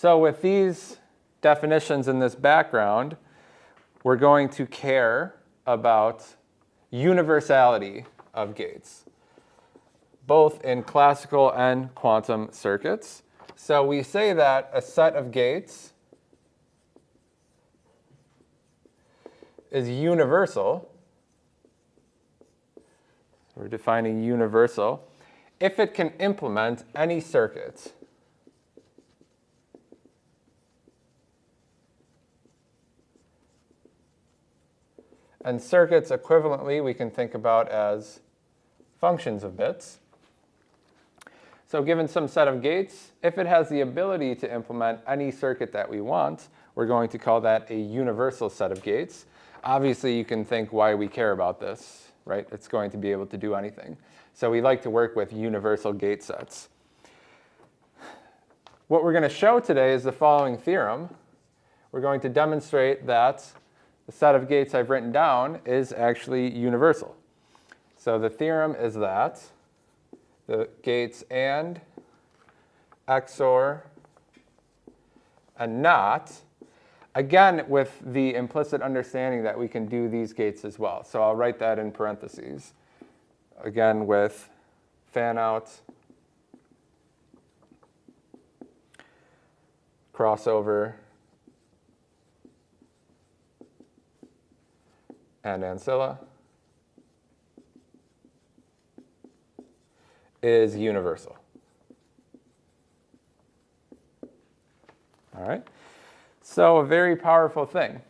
So with these definitions in this background, we're going to care about universality of gates, both in classical and quantum circuits. So we say that a set of gates is universal. We're defining universal if it can implement any circuit. And circuits equivalently we can think about as functions of bits. So given some set of gates, if it has the ability to implement any circuit that we want, we're going to call that a universal set of gates. Obviously, you can think why we care about this, right? It's going to be able to do anything. So we like to work with universal gate sets. What we're going to show today is the following theorem. We're going to demonstrate that the set of gates I've written down is actually universal. So the theorem is that the gates AND, XOR, and NOT, again with the implicit understanding that we can do these gates as well. So I'll write that in parentheses. Again with fan out, crossover, and ancilla is universal. All right? So a very powerful thing.